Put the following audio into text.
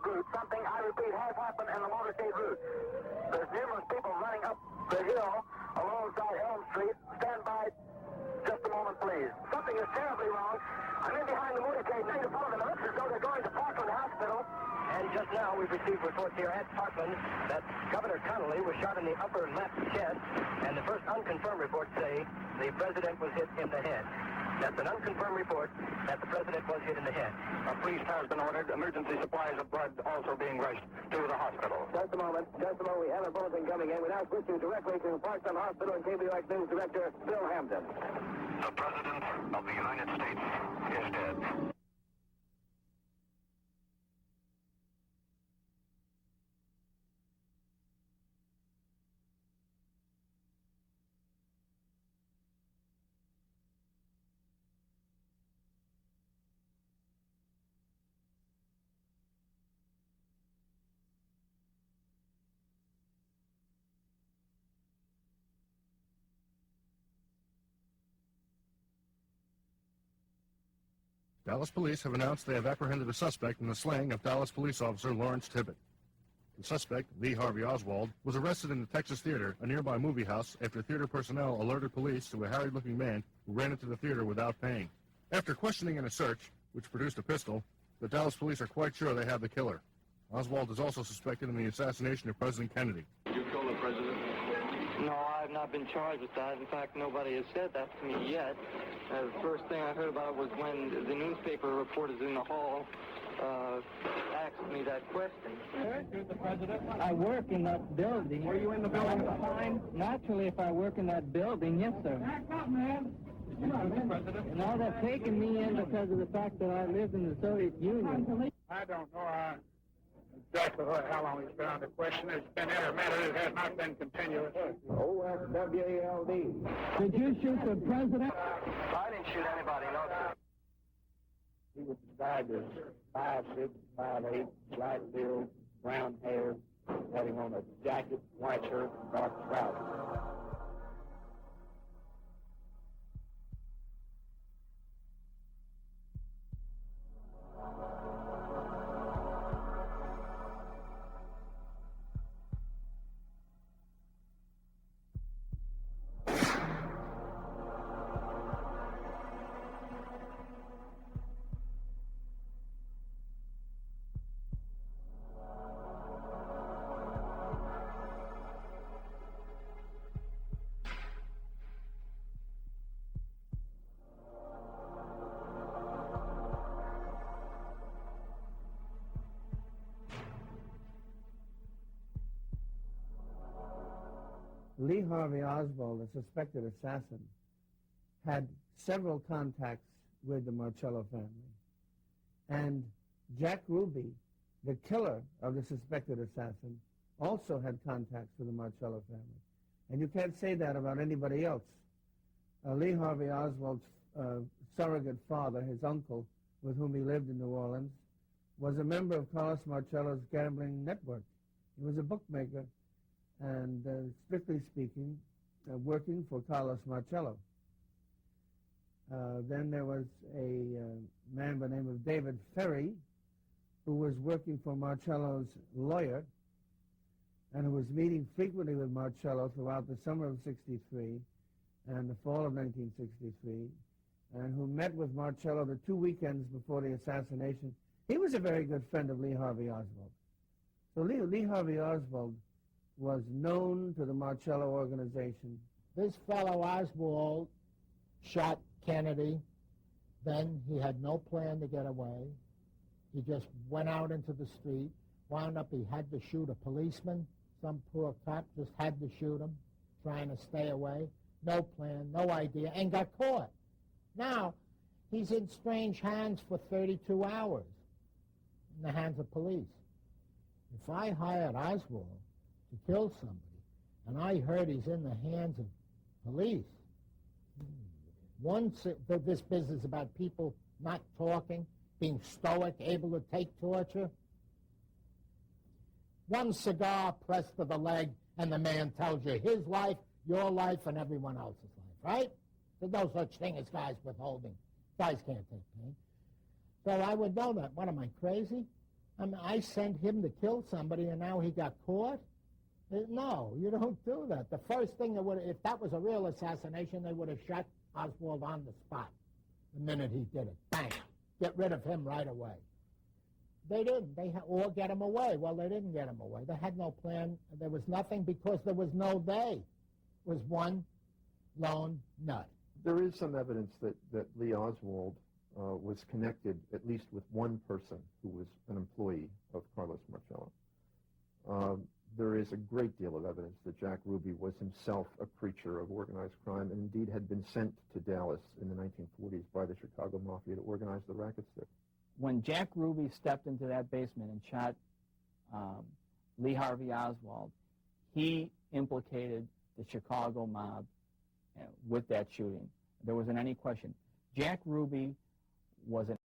route. Something, I repeat, has happened in the motorcade route. There's numerous people running up the hill alongside Elm Street. Stand by just a moment, please. Something is terribly wrong. I'm in behind the motorcade. 9 to 4 minutes as though they're going to Parkland Hospital. And just now we've received reports here at Parkland that Governor Connolly was shot in the upper left chest, and the first unconfirmed reports say the president was hit in the head. That's an unconfirmed report that the president was hit in the head. A police car has been ordered. Emergency supplies of blood also being rushed to the hospital. Just a moment. We have a bulletin coming in. We now switch you directly to Parkland Hospital and KBOX News Director Bill Hampton. The President of the United States is dead. Dallas police have announced they have apprehended a suspect in the slaying of Dallas police officer Lawrence Tibbett. The suspect, Lee Harvey Oswald, was arrested in the Texas Theater, a nearby movie house, after theater personnel alerted police to a harried-looking man who ran into the theater without paying. After questioning and a search, which produced a pistol, the Dallas police are quite sure they have the killer. Oswald is also suspected in the assassination of President Kennedy. Did you kill the president? No, I've not been charged with that. In fact, nobody has said that to me yet. The first thing I heard about it was when the newspaper reporters in the hall asked me that question. You're the president? I work in that building. Were you in the building at the time? Naturally, if I work in that building, yes, sir. Back up, man. Did you kill the president? No, they're taking me in because of the fact that I lived in the Soviet Union. I don't know exactly how long it's been on the question. It's been intermittent. It has not been continuous. OSWALD. Did you shoot the president? I didn't shoot anybody, no, sir. He was described as 5'6", 5'8", light build, brown hair, having on a jacket, white shirt, and dark trousers. Lee Harvey Oswald, a suspected assassin, had several contacts with the Marcello family. And Jack Ruby, the killer of the suspected assassin, also had contacts with the Marcello family. And you can't say that about anybody else. Lee Harvey Oswald's surrogate father, his uncle, with whom he lived in New Orleans, was a member of Carlos Marcello's gambling network. He was a bookmaker and, strictly speaking, working for Carlos Marcello. Then there was a man by the name of David Ferry, who was working for Marcello's lawyer and who was meeting frequently with Marcello throughout the summer of '63 and the fall of 1963, and who met with Marcello the 2 weekends before the assassination. He was a very good friend of Lee Harvey Oswald. So Lee Harvey Oswald was known to the Marcello organization. This fellow Oswald shot Kennedy. Then he had no plan to get away. He just went out into the street, wound up he had to shoot a policeman. Some poor cop just had to shoot him, trying to stay away. No plan, no idea, and got caught. Now, he's in strange hands for 32 hours, in the hands of police. If I hired Oswald to kill somebody, and I heard he's in the hands of police, once this business about people not talking, being stoic, able to take torture, one cigar pressed to the leg, and the man tells you his life, your life, and everyone else's life, right? There's no such thing as guys withholding. Guys can't take pain. So I would know that. What, am I crazy? I mean, I sent him to kill somebody, and now he got caught? No, you don't do that. The first thing if that was a real assassination, they would have shot Oswald on the spot the minute he did it. Bang! Get rid of him right away. They didn't. Or get him away. Well, they didn't get him away. They had no plan. There was nothing because there was no they. It was one lone nut. There is some evidence that Lee Oswald was connected at least with one person who was an employee of Carlos Marcello. There is a great deal of evidence that Jack Ruby was himself a creature of organized crime and indeed had been sent to Dallas in the 1940s by the Chicago Mafia to organize the rackets there. When Jack Ruby stepped into that basement and shot Lee Harvey Oswald, he implicated the Chicago mob with that shooting. There wasn't any question. Jack Ruby was an